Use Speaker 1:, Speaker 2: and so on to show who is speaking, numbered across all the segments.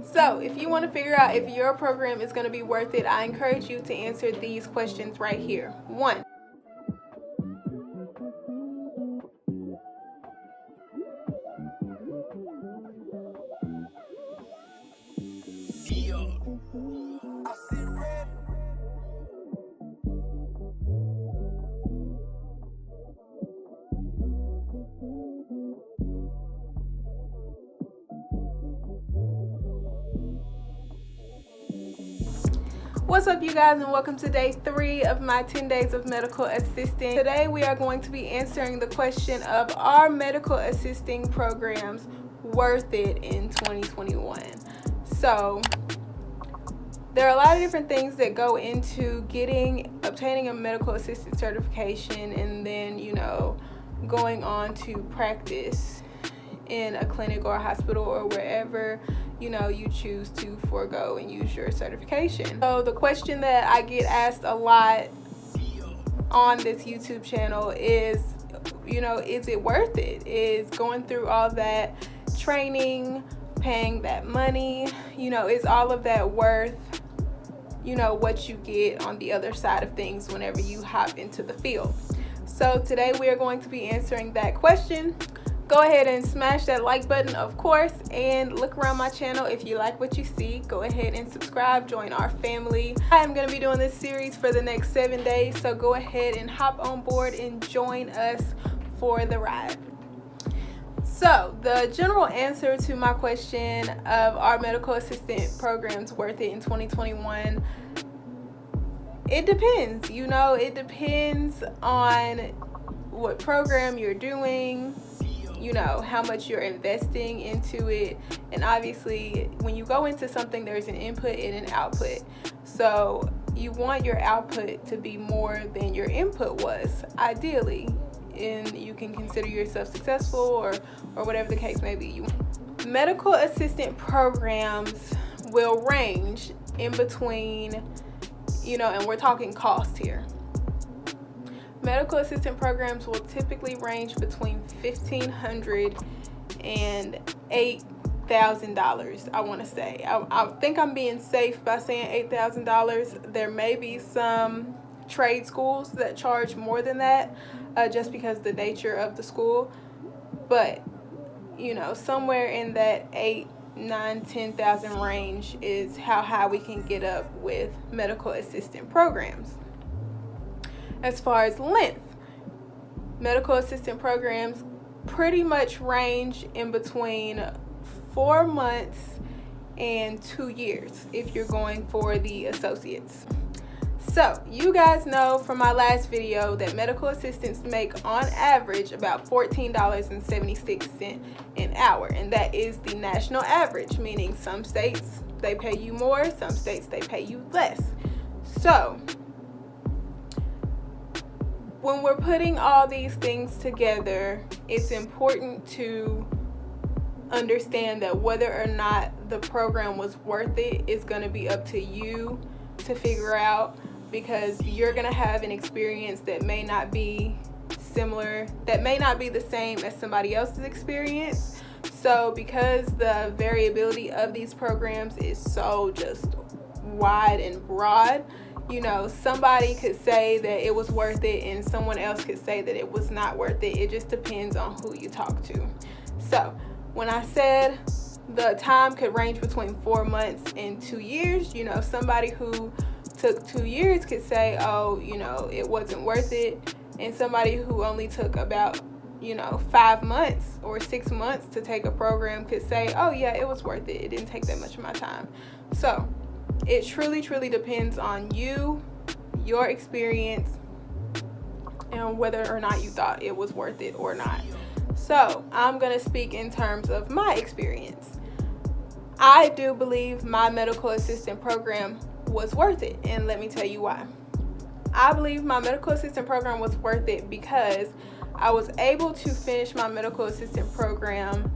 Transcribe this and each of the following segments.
Speaker 1: So if you want to figure out if your program is going to be worth it, I encourage you to answer these questions right here. 1. What's up, you guys, and welcome to day 3 of my 10 days of medical assisting. Today we are going to be answering the question of, are medical assisting programs worth it in 2021? So there are a lot of different things that go into obtaining a medical assistant certification and then, going on to practice in a clinic or a hospital or wherever you choose to forego and use your certification. So the question that I get asked a lot on this YouTube channel is, is it worth it? Is going through all that training, paying that money, is all of that worth, what you get on the other side of things whenever you hop into the field? So today we are going to be answering that question. Go ahead and smash that like button, of course, and look around my channel. If you like what you see, go ahead and subscribe, join our family. I am going to be doing this series for the next 7 days, so go ahead and hop on board and join us for the ride. So the general answer to my question of, are medical assistant programs worth it in 2021? It depends. It depends on what program you're doing, how much you're investing into it. And obviously when you go into something, there's an input and an output. So you want your output to be more than your input was, ideally, and you can consider yourself successful or whatever the case may be. Medical assistant programs will range in between, and we're talking cost here. Medical assistant programs will typically range between $1,500 and $8,000, I want to say. I think I'm being safe by saying $8,000. There may be some trade schools that charge more than that, just because of the nature of the school. But, somewhere in that 8, 9, 10,000 range is how high we can get up with medical assistant programs. As far as length, medical assistant programs pretty much range in between 4 months and 2 years if you're going for the associates. So you guys know from my last video that medical assistants make on average about $14.76 an hour, and that is the national average, meaning some states they pay you more, some states they pay you less. So when we're putting all these things together, it's important to understand that whether or not the program was worth it is going to be up to you to figure out, because you're going to have an experience that may not be similar, that may not be the same as somebody else's experience. So because the variability of these programs is so just wide and broad, somebody could say that it was worth it and someone else could say that it was not worth it. It just depends on who you talk to. So when I said the time could range between 4 months and 2 years, somebody who took 2 years could say, oh, it wasn't worth it. And somebody who only took about, 5 months or 6 months to take a program could say, oh yeah, it was worth it. It didn't take that much of my time. So it truly, truly depends on you, your experience, and whether or not you thought it was worth it or not. So I'm going to speak in terms of my experience. I do believe my medical assistant program was worth it, and let me tell you why. I believe my medical assistant program was worth it because I was able to finish my medical assistant program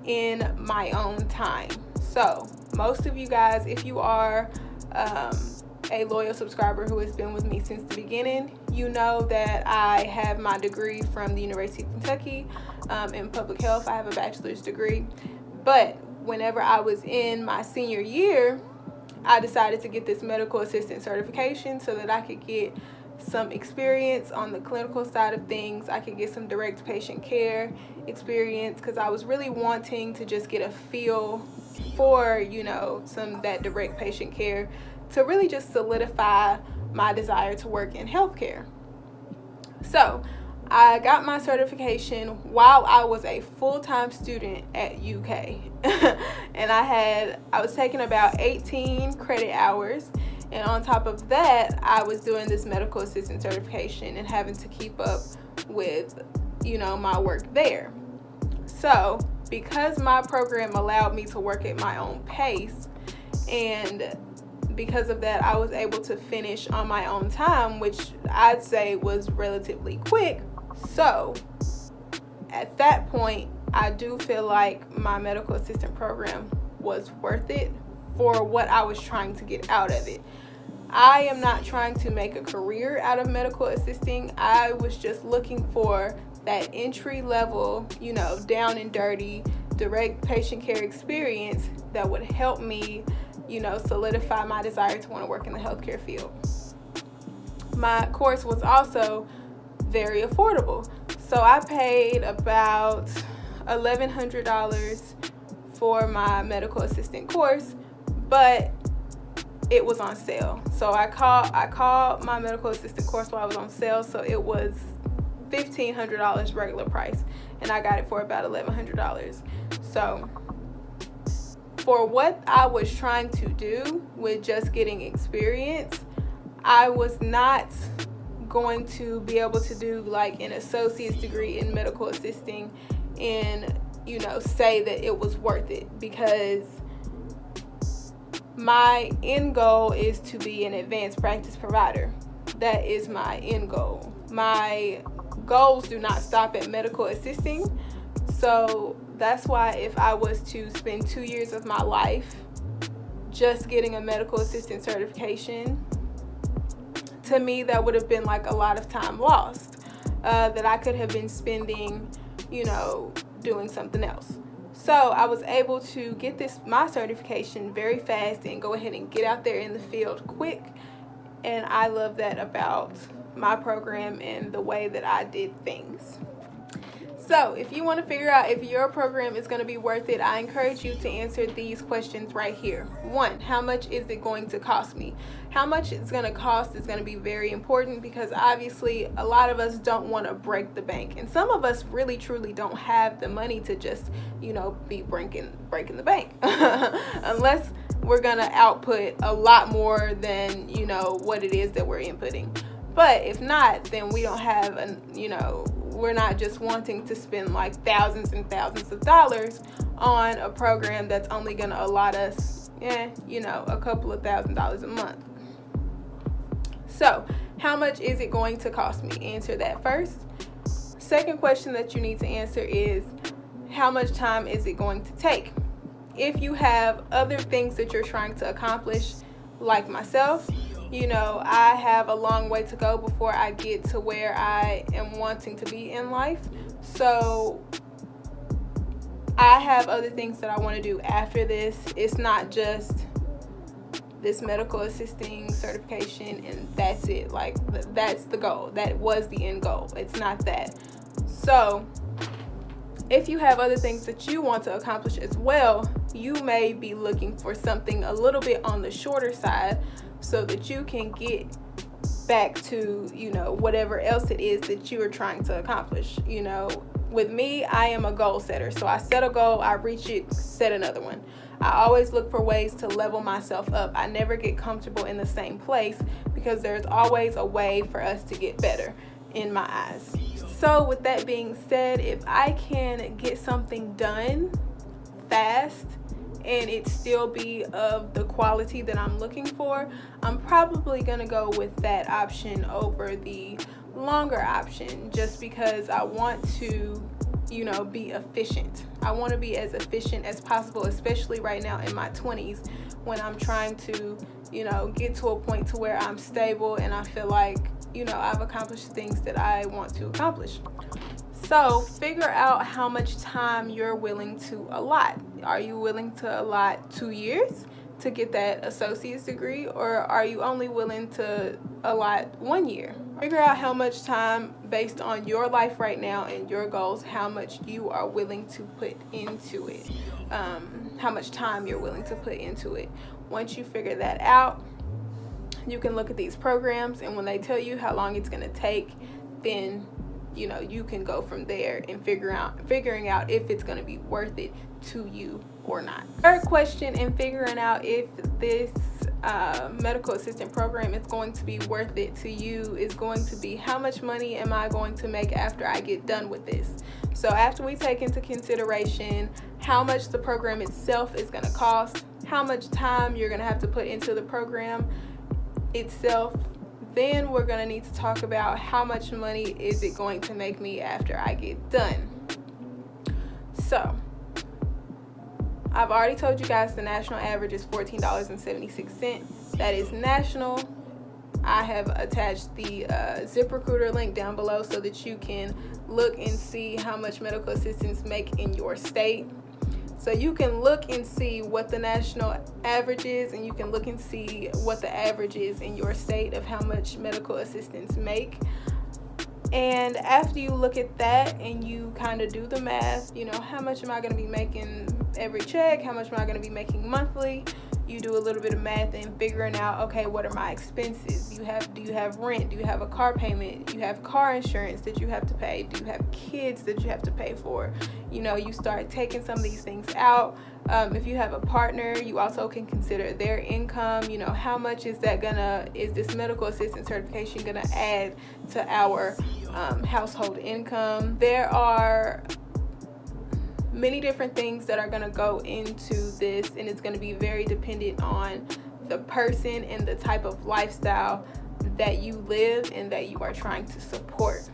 Speaker 1: in my own time. So most of you guys, if you are a loyal subscriber who has been with me since the beginning, you know that I have my degree from the University of Kentucky in public health. I have a bachelor's degree. But whenever I was in my senior year, I decided to get this medical assistant certification so that I could get some experience on the clinical side of things. I could get some direct patient care experience because I was really wanting to just get a feel for, some that direct patient care to really just solidify my desire to work in healthcare. So I got my certification while I was a full-time student at UK. And I was taking about 18 credit hours, and on top of that I was doing this medical assistant certification and having to keep up with my work there. So because my program allowed me to work at my own pace, and because of that I was able to finish on my own time, which I'd say was relatively quick. So at that point, I do feel like my medical assistant program was worth it for what I was trying to get out of it. I am not trying to make a career out of medical assisting. I was just looking for that entry level, down and dirty, direct patient care experience that would help me, solidify my desire to want to work in the healthcare field. My course was also very affordable. So I paid about $1,100 for my medical assistant course, but it was on sale. So I called my medical assistant course while I was on sale, so it was $1,500 regular price, and I got it for about $1,100. So for what I was trying to do with just getting experience, I was not going to be able to do like an associate's degree in medical assisting and say that it was worth it, because my end goal is to be an advanced practice provider. That is my end goal. My goals do not stop at medical assisting. So that's why if I was to spend 2 years of my life just getting a medical assistant certification, to me that would have been like a lot of time lost that I could have been spending, doing something else. So I was able to get my certification very fast and go ahead and get out there in the field quick. And I love that about my program and the way that I did things. So if you want to figure out if your program is going to be worth it, I encourage you to answer these questions right here. 1, how much is it going to cost me? How much it's going to cost is going to be very important, because obviously a lot of us don't want to break the bank, and some of us really truly don't have the money to just be breaking the bank unless we're going to output a lot more than what it is that we're inputting. But if not, then we don't have we're not just wanting to spend like thousands and thousands of dollars on a program that's only going to allot us a couple of $1,000s a month. So how much is it going to cost me? Answer that first. Second question that you need to answer is, how much time is it going to take? If you have other things that you're trying to accomplish, like myself, I have a long way to go before I get to where I am wanting to be in life. So I have other things that I want to do after this. It's not just this medical assisting certification and that's it. Like, that's the goal. That was the end goal. It's not that. So if you have other things that you want to accomplish as well, you may be looking for something a little bit on the shorter side so that you can get back to, whatever else it is that you are trying to accomplish. With me, I am a goal setter. So I set a goal, I reach it, set another one. I always look for ways to level myself up. I never get comfortable in the same place, because there's always a way for us to get better in my eyes. So with that being said, if I can get something done fast and it still be of the quality that I'm looking for, I'm probably going to go with that option over the longer option, just because I want to, be efficient. I want to be as efficient as possible, especially right now in my 20s when I'm trying to, get to a point to where I'm stable and I feel like, I've accomplished things that I want to accomplish. So figure out how much time you're willing to allot. Are you willing to allot 2 years to get that associate's degree, or are you only willing to allot 1 year? Figure out how much time, based on your life right now and your goals, how much you are willing to put into it, how much time you're willing to put into it. Once you figure that out, you can look at these programs, and when they tell you how long it's going to take, then you can go from there and figuring out if it's going to be worth it to you or not. Third question in figuring out if this medical assistant program is going to be worth it to you is going to be, how much money am I going to make after I get done with this? So after we take into consideration how much the program itself is going to cost, how much time you're going to have to put into the program itself, then we're going to need to talk about how much money is it going to make me after I get done. So I've already told you guys the national average is $14.76. That is national. I have attached the ZipRecruiter link down below so that you can look and see how much medical assistants make in your state. So you can look and see what the national average is, and you can look and see what the average is in your state of how much medical assistants make. And after you look at that and you kind of do the math, how much am I going to be making every check? How much am I going to be making monthly? You do a little bit of math and figuring out, okay, what are my expenses? Do you have rent? Do you have a car payment? Do you have car insurance that you have to pay? Do you have kids that you have to pay for? You start taking some of these things out. If you have a partner, you also can consider their income. How much is this medical assistant certification gonna add to our household income? There are many different things that are going to go into this, and it's going to be very dependent on the person and the type of lifestyle that you live and that you are trying to support.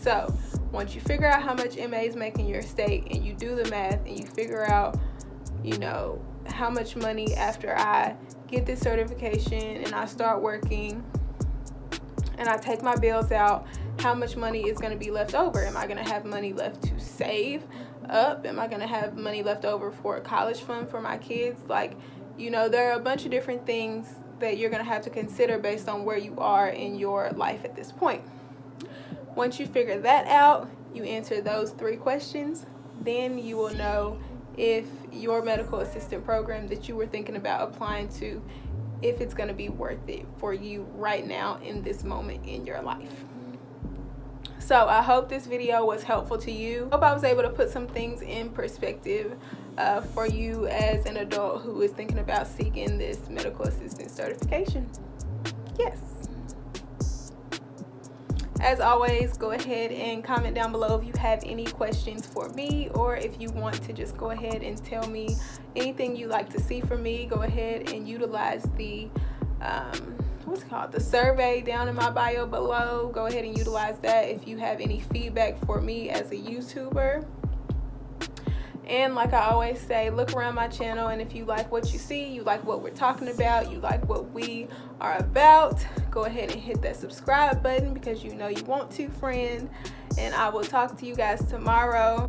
Speaker 1: So once you figure out how much MAs make in your state, and you do the math and you figure out how much money after I get this certification and I start working and I take my bills out, how much money is going to be left over? Am I going to have money left to save up? Am I going to have money left over for a college fund for my kids? There are a bunch of different things that you're going to have to consider based on where you are in your life at this point. Once you figure that out, you answer those 3 questions, then you will know if your medical assistant program that you were thinking about applying to, if it's going to be worth it for you right now in this moment in your life. So I hope this video was helpful to you. I hope I was able to put some things in perspective for you as an adult who is thinking about seeking this medical assistant certification. Yes. As always, go ahead and comment down below if you have any questions for me, or if you want to just go ahead and tell me anything you'd like to see from me. Go ahead and utilize the the survey down in my bio below. Go ahead and utilize that if you have any feedback for me as a YouTuber. And like I always say, look around my channel, and if you like what you see, you like what we're talking about, you like what we are about, go ahead and hit that subscribe button, because you want to, friend. And I will talk to you guys tomorrow.